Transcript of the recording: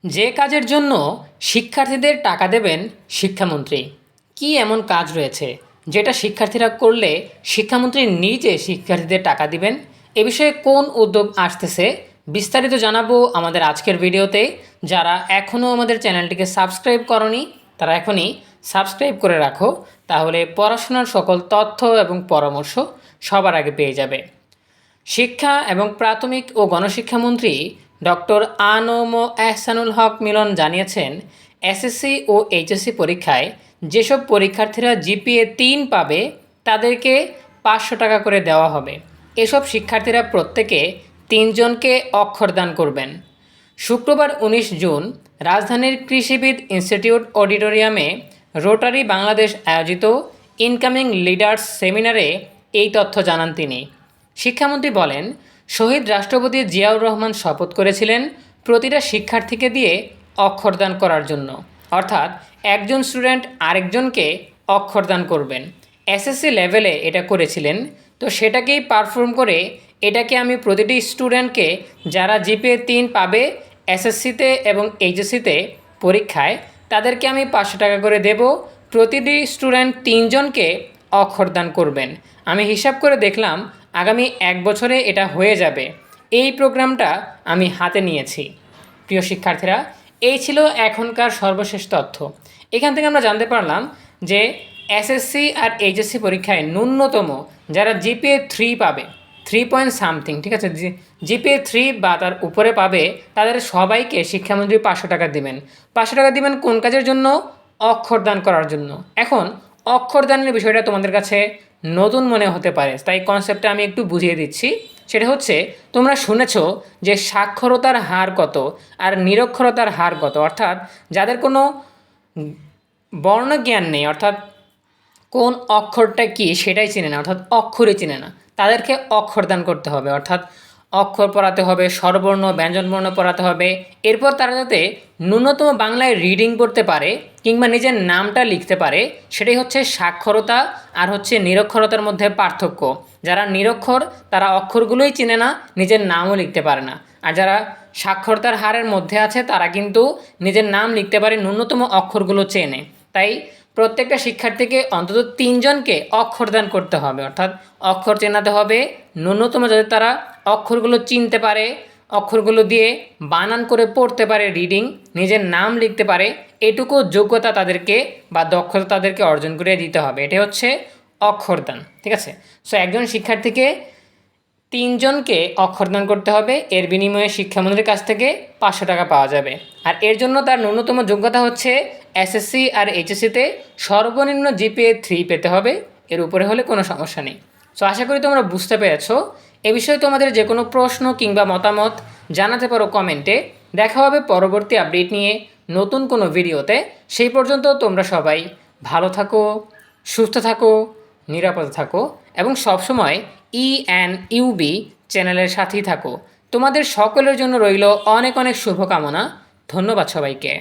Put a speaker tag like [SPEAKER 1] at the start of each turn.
[SPEAKER 1] যে কাজের জন্য শিক্ষার্থীদের টাকা দেবেন শিক্ষামন্ত্রী, কি এমন কাজ রয়েছে যেটা শিক্ষার্থীরা করলে শিক্ষামন্ত্রী নিজে শিক্ষার্থীদের টাকা দিবেন? এ বিষয়ে কোন উদ্যোগ আসতেছে বিস্তারিত জানাবো আমাদের আজকের ভিডিওতে। যারা এখনও আমাদের চ্যানেলটিকে সাবস্ক্রাইব করনি তারা এখনই সাবস্ক্রাইব করে রাখো, তাহলে পড়াশোনার সকল তথ্য এবং পরামর্শ সবার আগে পেয়ে যাবে। শিক্ষা এবং প্রাথমিক ও গণশিক্ষামন্ত্রী ডক্টর আ.ন.ম এহসানুল হক মিলন জানিয়েছেন, এসএসসি ও এইচএসসি পরীক্ষায় যেসব পরীক্ষার্থীরা জিপিএ 3 পাবে তাদেরকে 500 টাকা করে দেওয়া হবে। এসব শিক্ষার্থীরা প্রত্যেকে 3 জনকে অক্ষরদান করবেন। শুক্রবার 19 জুন রাজধানীর কৃষিবিদ ইনস্টিটিউট অডিটোরিয়ামে রোটারি বাংলাদেশ আয়োজিত ইনকামিং লিডার্স সেমিনারে এই তথ্য জানান তিনি। শিক্ষামন্ত্রী বলেন, শহীদ রাষ্ট্রপতি জিয়াউর রহমান শপথ করেছিলেন প্রতিটা শিক্ষার্থীকে দিয়ে অক্ষরদান করার জন্য, অর্থাৎ একজন স্টুডেন্ট আরেকজনকে অক্ষরদান করবেন। এসএসসি লেভেলে এটা করেছিলেন, তো সেটাকেই পারফর্ম করে এটাকে আমি প্রতিটি স্টুডেন্টকে যারা জিপিএ 3 পাবে এসএসসিতে এবং এইচএসসিতে পরীক্ষায়, তাদেরকে আমি 500 টাকা করে দেব। প্রতিটি স্টুডেন্ট 3 জনকে অক্ষরদান করবেন। আমি হিসাব করে দেখলাম আগামী 1 বছরে এটা হয়ে যাবে। এই প্রোগ্রামটা আমি হাতে নিয়েছি। প্রিয় শিক্ষার্থীরা, এই ছিল এখনকার সর্বশেষ তথ্য। এখান থেকে আমরা জানতে পারলাম যে এসএসসি আর এইচএসসি পরীক্ষায় ন্যূনতম যারা জিপিএ 3 পাবে, 3 পয়েন্ট সামথিং, ঠিক আছে, জিপিএ 3 বা তার উপরে পাবে, তাদের সবাইকে শিক্ষামন্ত্রী 500 টাকা দেবেন। 500 টাকা দেবেন কোন কাজের জন্য? অক্ষরদান করার জন্য। এখন অক্ষরদানের বিষয়টা তোমাদের কাছে নতুন মনে হতে পারে, তাই কনসেপ্টটা আমি একটু বুঝিয়ে দিচ্ছি। সেটা হচ্ছে, তোমরা শুনেছ যে সাক্ষরতার হার কত আর নিরক্ষরতার হার কত, অর্থাৎ যাদের কোনো বর্ণজ্ঞান নেই, অর্থাৎ কোন অক্ষরটা কী সেটাই চেনে না, অর্থাৎ অক্ষরই চেনে না, তাদেরকে অক্ষরদান করতে হবে। অর্থাৎ অক্ষর পড়াতে হবে, স্বরবর্ণ ব্যঞ্জনবর্ণ পড়াতে হবে। এরপর তারা যাতে ন্যূনতম বাংলায় রিডিং পড়তে পারে কিংবা নিজের নামটা লিখতে পারে, সেটাই হচ্ছে সাক্ষরতা আর হচ্ছে নিরক্ষরতার মধ্যে পার্থক্য। যারা নিরক্ষর তারা অক্ষরগুলোই চেনে না, নিজের নামও লিখতে পারে না। আর যারা সাক্ষরতার হারের মধ্যে আছে তারা কিন্তু নিজের নাম লিখতে পারে, ন্যূনতম অক্ষরগুলো চেনে। তাই প্রত্যেকটা শিক্ষার্থীকে অন্তত 3 জনকে অক্ষরদান করতে হবে, অর্থাৎ অক্ষর চেনাতে হবে ন্যূনতম, যাতে তারা অক্ষরগুলো চিনতে পারে, অক্ষরগুলো দিয়ে বানান করে পড়তে পারে, রিডিং, নিজের নাম লিখতে পারে, এটুকু যোগ্যতা তাদেরকে বা দক্ষতা তাদেরকে অর্জন করে দিতে হবে। এটাই হচ্ছে অক্ষরদান, ঠিক আছে। সো একজন শিক্ষার্থীকে 3 জনকে অক্ষরদান করতে হবে, এর বিনিময়ে শিক্ষামন্ত্রীর কাছ থেকে 500 টাকা পাওয়া যাবে। আর এর জন্য তার ন্যূনতম যোগ্যতা হচ্ছে এসএসসি আর এইচএসসিতে সর্বনিম্ন জিপিএ 3 পেতে হবে, এর উপরে হলে কোনো সমস্যা নেই। সো আশা করি তোমরা বুঝতে পেরেছো। এ বিষয়ে তোমাদের যে কোনো প্রশ্ন কিংবা মতামত জানাতে পারো কমেন্টে। দেখা হবে পরবর্তী আপডেট নিয়ে নতুন কোনো ভিডিওতে। সেই পর্যন্ত তোমরা সবাই ভালো থাকো, সুস্থ থাকো, নিরাপদে থাকো এবং সবসময় ইএনইউবি চ্যানেলের সাথেই থাকো। তোমাদের সকলের জন্য রইল অনেক অনেক শুভকামনা। ধন্যবাদ সবাইকে।